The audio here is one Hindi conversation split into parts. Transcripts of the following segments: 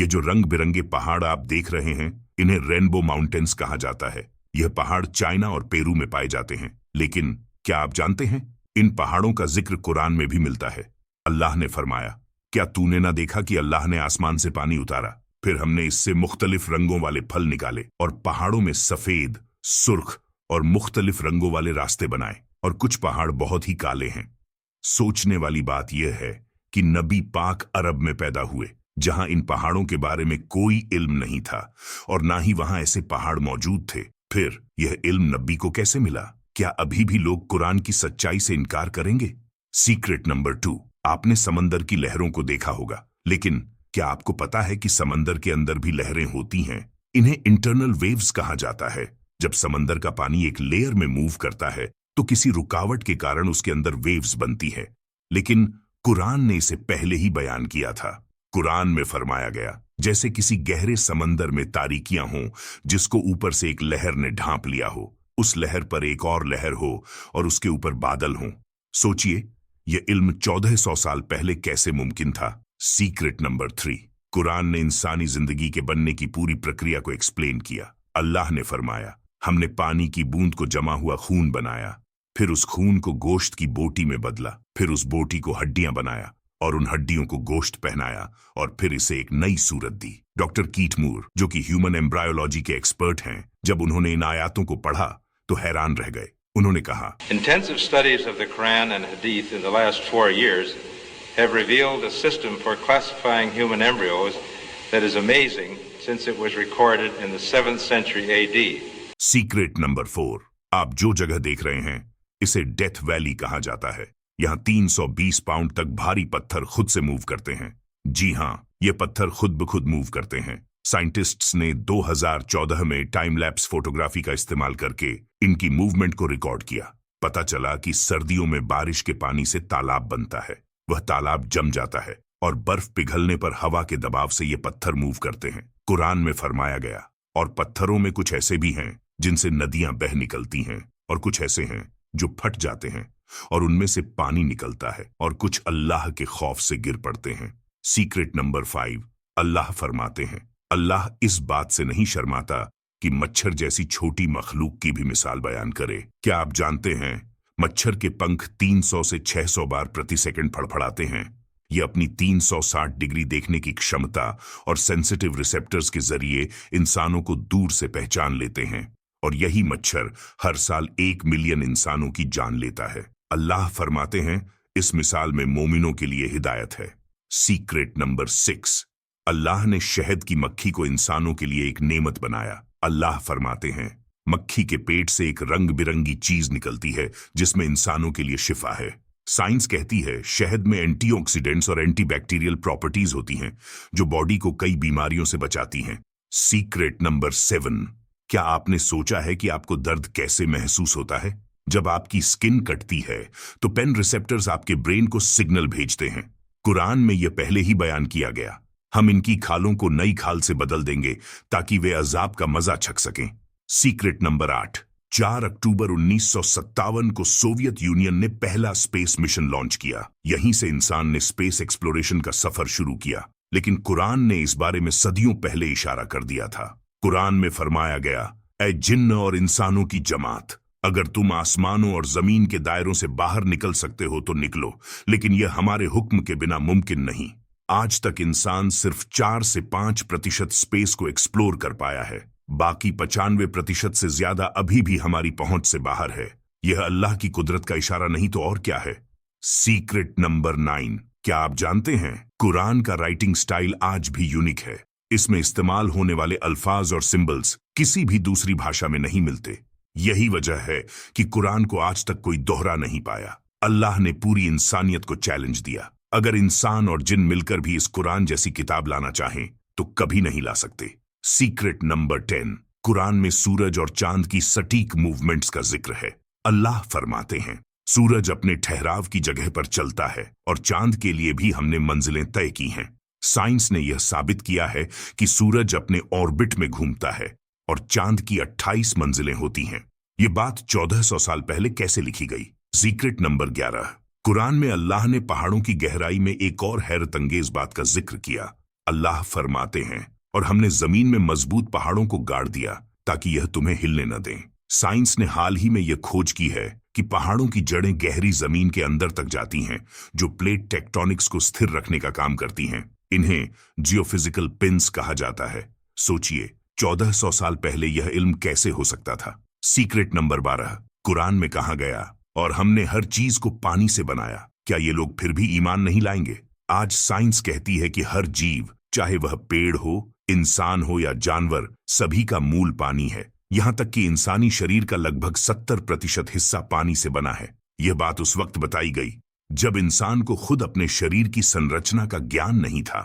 ये जो रंग बिरंगे पहाड़ आप देख रहे हैं, इन्हें रेनबो माउंटेन्स कहा जाता है। यह पहाड़ चाइना और पेरू में पाए जाते हैं। लेकिन क्या आप जानते हैं, इन पहाड़ों का जिक्र कुरान में भी मिलता है। अल्लाह ने फरमाया, क्या तूने ना देखा कि अल्लाह ने आसमान से पानी उतारा, फिर हमने इससे मुख्तलिफ रंगों वाले फल निकाले और पहाड़ों में सफेद, सुर्ख और मुख्तलिफ रंगों वाले रास्ते बनाए, और कुछ पहाड़ बहुत ही काले हैं। सोचने वाली बात यह है कि नबी पाक अरब में पैदा हुए, जहां इन पहाड़ों के बारे में कोई इल्म नहीं था और ना ही वहां ऐसे पहाड़ मौजूद थे। फिर यह इल्म नबी को कैसे मिला? क्या अभी भी लोग कुरान की सच्चाई से इनकार करेंगे? सीक्रेट नंबर 2, आपने समंदर की लहरों को देखा होगा, लेकिन क्या आपको पता है कि समंदर के अंदर भी लहरें होती हैं? इन्हें इंटरनल वेव्स कहा जाता है। जब समंदर का पानी एक लेयर में मूव करता है तो किसी रुकावट के कारण उसके अंदर वेव्स बनती है, लेकिन कुरान ने इसे पहले ही बयान किया था। कुरान में फरमाया गया, जैसे किसी गहरे समंदर में तारीकियां हों जिसको ऊपर से एक लहर ने ढांप लिया हो, उस लहर पर एक और लहर हो और उसके ऊपर बादल हों। सोचिए, यह इल्म 1400 साल पहले कैसे मुमकिन था? सीक्रेट नंबर 3, कुरान ने इंसानी जिंदगी के बनने की पूरी प्रक्रिया को एक्सप्लेन किया। अल्लाह ने फरमाया, हमने पानी की बूंद को जमा हुआ खून बनाया, फिर उस खून को गोश्त की बोटी में बदला, फिर उस बोटी को हड्डियां बनाया और उन हड्डियों को गोश्त पहनाया और फिर इसे एक नई सूरत दी। डॉक्टर कीट मूर, जो कि ह्यूमन एम्ब्रायोलॉजी के एक्सपर्ट हैं, जब उन्होंने इन आयातों को पढ़ा तो हैरान रह गए। उन्होंने कहा, Intensive studies of the Quran and Hadith in the last 4 years have revealed a system for classifying human embryos that is amazing since it was recorded in the 7th century AD. Secret number 4, आप जो जगह देख रहे हैं इसे डेथ वैली कहा जाता है। यहाँ 320 पाउंड तक भारी पत्थर खुद से मूव करते हैं। जी हाँ, ये पत्थर खुद ब खुद मूव करते हैं। साइंटिस्ट्स ने 2014 में टाइम लैप्स फोटोग्राफी का इस्तेमाल करके इनकी मूवमेंट को रिकॉर्ड किया। पता चला कि सर्दियों में बारिश के पानी से तालाब बनता है, वह तालाब जम जाता है और बर्फ पिघलने पर हवा के दबाव से ये पत्थर मूव करते हैं। कुरान में फरमाया गया, और पत्थरों में कुछ ऐसे भी हैं जिनसे नदियां बह निकलती हैं, और कुछ ऐसे हैं जो फट जाते हैं और उनमें से पानी निकलता है, और कुछ अल्लाह के खौफ से गिर पड़ते हैं। सीक्रेट नंबर 5, अल्लाह फरमाते हैं, अल्लाह इस बात से नहीं शर्माता कि मच्छर जैसी छोटी मखलूक की भी मिसाल बयान करे। क्या आप जानते हैं, मच्छर के पंख 300 से 600 बार प्रति सेकंड फड़फड़ाते हैं। ये अपनी 360 डिग्री देखने की क्षमता और सेंसिटिव रिसेप्टर्स के जरिए इंसानों को दूर से पहचान लेते हैं, और यही मच्छर हर साल 1 मिलियन इंसानों की जान लेता है। अल्लाह फरमाते हैं, इस मिसाल में मोमिनों के लिए हिदायत है। सीक्रेट नंबर 6, अल्लाह ने शहद की मक्खी को इंसानों के लिए एक नेमत बनाया। अल्लाह फरमाते हैं, मक्खी के पेट से एक रंग बिरंगी चीज निकलती है जिसमें इंसानों के लिए शिफा है। साइंस कहती है शहद में एंटीऑक्सीडेंट्स और एंटीबैक्टीरियल प्रॉपर्टीज होती हैं जो बॉडी को कई बीमारियों से बचाती हैं। सीक्रेट नंबर 7, क्या आपने सोचा है कि आपको दर्द कैसे महसूस होता है? जब आपकी स्किन कटती है तो पेन रिसेप्टर्स आपके ब्रेन को सिग्नल भेजते हैं। कुरान में यह पहले ही बयान किया गया, हम इनकी खालों को नई खाल से बदल देंगे ताकि वे अजाब का मजा चख सकें। सीक्रेट नंबर 8, 4 अक्टूबर 1957 को सोवियत यूनियन ने पहला स्पेस मिशन लॉन्च किया। यहीं से इंसान ने स्पेस एक्सप्लोरेशन का सफर शुरू किया, लेकिन कुरान ने इस बारे में सदियों पहले इशारा कर दिया था। कुरान में फरमाया गया, ऐ जिन्न और इंसानों की जमात, अगर तुम आसमानों और जमीन के दायरों से बाहर निकल सकते हो तो निकलो, लेकिन यह हमारे हुक्म के बिना मुमकिन नहीं। आज तक इंसान सिर्फ 4 से 5% स्पेस को एक्सप्लोर कर पाया है, बाकी 95% से ज्यादा अभी भी हमारी पहुंच से बाहर है। यह अल्लाह की कुदरत का इशारा नहीं तो और क्या है। सीक्रेट नंबर 9, क्या आप जानते हैं कुरान का राइटिंग स्टाइल आज भी यूनिक है। इसमें इस्तेमाल होने वाले अल्फाज और सिंबल्स किसी भी दूसरी भाषा में नहीं मिलते। यही वजह है कि कुरान को आज तक कोई दोहरा नहीं पाया। अल्लाह ने पूरी इंसानियत को चैलेंज दिया, अगर इंसान और जिन मिलकर भी इस कुरान जैसी किताब लाना चाहें तो कभी नहीं ला सकते। सीक्रेट नंबर 10, कुरान में सूरज और चांद की सटीक मूवमेंट्स का जिक्र है। अल्लाह फरमाते हैं, सूरज अपने ठहराव की जगह पर चलता है और चांद के लिए भी हमने मंजिलें तय की हैं। साइंस ने यह साबित किया है कि सूरज अपने ऑर्बिट में घूमता है और चांद की 28 मंजिलें होती हैं। ये बात 1400 साल पहले कैसे लिखी गई? सीक्रेट नंबर 11, कुरान में अल्लाह ने पहाड़ों की गहराई में एक और हैरतअंगेज बात का जिक्र किया। अल्लाह फरमाते हैं, और हमने जमीन में मजबूत पहाड़ों को गाड़ दिया ताकि यह तुम्हें हिलने न दें। साइंस ने हाल ही में यह खोज की है कि पहाड़ों की जड़ें गहरी जमीन के अंदर तक जाती हैं, जो प्लेट टेक्टोनिक्स को स्थिर रखने का काम करती हैं। इन्हें जियोफिजिकल पिन्स कहा जाता है। सोचिए, 1400 साल पहले यह इल्म कैसे हो सकता था। सीक्रेट नंबर 12, कुरान में कहा गया, और हमने हर चीज को पानी से बनाया। क्या ये लोग फिर भी ईमान नहीं लाएंगे? आज साइंस कहती है कि हर जीव, चाहे वह पेड़ हो, इंसान हो या जानवर, सभी का मूल पानी है। यहां तक कि इंसानी शरीर का लगभग 70% हिस्सा पानी से बना है। यह बात उस वक्त बताई गई जब इंसान को खुद अपने शरीर की संरचना का ज्ञान नहीं था।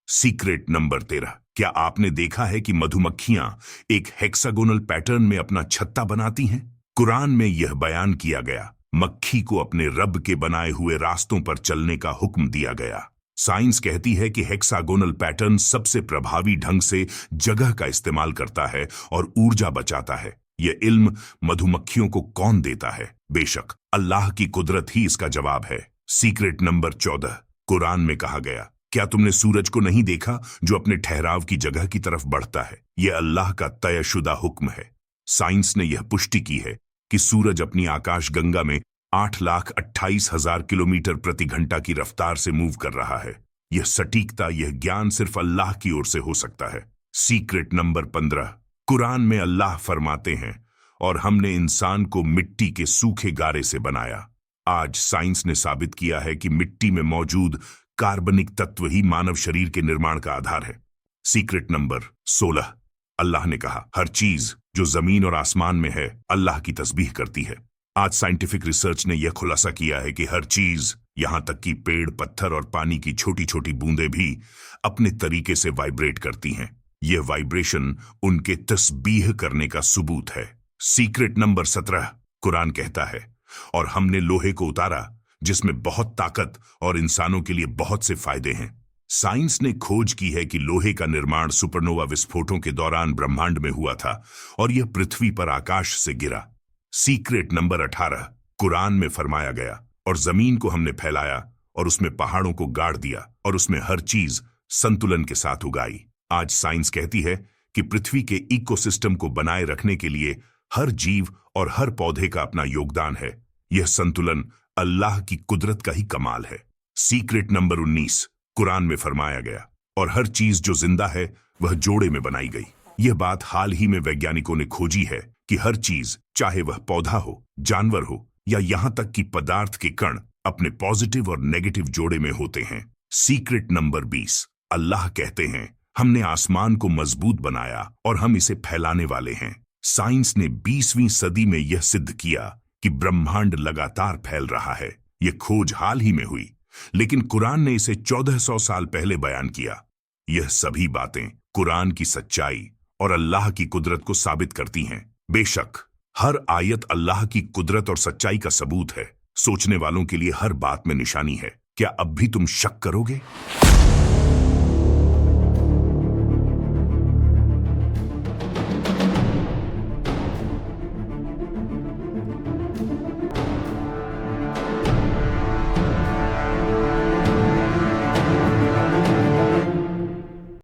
सीक्रेट नंबर 13, क्या आपने देखा है कि मधुमक्खियां एक हेक्सागोनल पैटर्न में अपना छत्ता बनाती हैं? कुरान में यह बयान किया गया, मक्खी को अपने रब के बनाए हुए रास्तों पर चलने का हुक्म दिया गया। साइंस कहती है कि हेक्सागोनल पैटर्न सबसे प्रभावी ढंग से जगह का इस्तेमाल करता है और ऊर्जा बचाता है। यह इल्म मधुमक्खियों को कौन देता है? बेशक अल्लाह की कुदरत ही इसका जवाब है। सीक्रेट नंबर 14, कुरान में कहा गया, क्या तुमने सूरज को नहीं देखा जो अपने ठहराव की जगह की तरफ बढ़ता है? यह अल्लाह का तयशुदा हुक्म है। साइंस ने यह पुष्टि की है कि सूरज अपनी आकाशगंगा में 8,28,000 किलोमीटर प्रति घंटा की रफ्तार से मूव कर रहा है। यह सटीकता, यह ज्ञान सिर्फ अल्लाह की ओर से हो सकता है। सीक्रेट नंबर 15, कुरान में अल्लाह फरमाते हैं, और हमने इंसान को मिट्टी के सूखे गारे से बनाया। आज साइंस ने साबित किया है कि मिट्टी में मौजूद कार्बनिक तत्व ही मानव शरीर के निर्माण का आधार है। सीक्रेट नंबर 16, अल्लाह ने कहा, हर चीज जो जमीन और आसमान में है अल्लाह की तस्बीह करती है। आज साइंटिफिक रिसर्च ने यह खुलासा किया है कि हर चीज, यहां तक कि पेड़, पत्थर और पानी की छोटी छोटी बूंदें भी अपने तरीके से वाइब्रेट करती हैं। यह वाइब्रेशन उनके तस्बीह करने का सबूत है। सीक्रेट नंबर 17, कुरान कहता है, और हमने लोहे को उतारा जिसमें बहुत ताकत और इंसानों के लिए बहुत से फायदे हैं। साइंस ने खोज की है कि लोहे का निर्माण सुपरनोवा विस्फोटों के दौरान ब्रह्मांड में हुआ था और यह पृथ्वी पर आकाश से गिरा। सीक्रेट नंबर 18, कुरान में फरमाया गया, और जमीन को हमने फैलाया और उसमें पहाड़ों को गाड़ दिया और उसमें हर चीज संतुलन के साथ उगाई। आज साइंस कहती है कि पृथ्वी के इकोसिस्टम को बनाए रखने के लिए हर जीव और हर पौधे का अपना योगदान है। यह संतुलन अल्लाह की कुदरत का ही कमाल है। सीक्रेट नंबर 19, कुरान में फरमाया गया, और हर चीज जो जिंदा है वह जोड़े में बनाई गई। यह बात हाल ही में वैज्ञानिकों ने खोजी है कि हर चीज, चाहे वह पौधा हो, जानवर हो या यहां तक कि पदार्थ के कण, अपने पॉजिटिव और नेगेटिव जोड़े में होते हैं। सीक्रेट नंबर 20, अल्लाह कहते हैं, हमने आसमान को मजबूत बनाया और हम इसे फैलाने वाले हैं। साइंस ने 20वीं सदी में यह सिद्ध किया कि ब्रह्मांड लगातार फैल रहा है। यह खोज हाल ही में हुई, लेकिन कुरान ने इसे 1400 साल पहले बयान किया। यह सभी बातें कुरान की सच्चाई और अल्लाह की कुदरत को साबित करती हैं। बेशक हर आयत अल्लाह की कुदरत और सच्चाई का सबूत है। सोचने वालों के लिए हर बात में निशानी है। क्या अब भी तुम शक करोगे?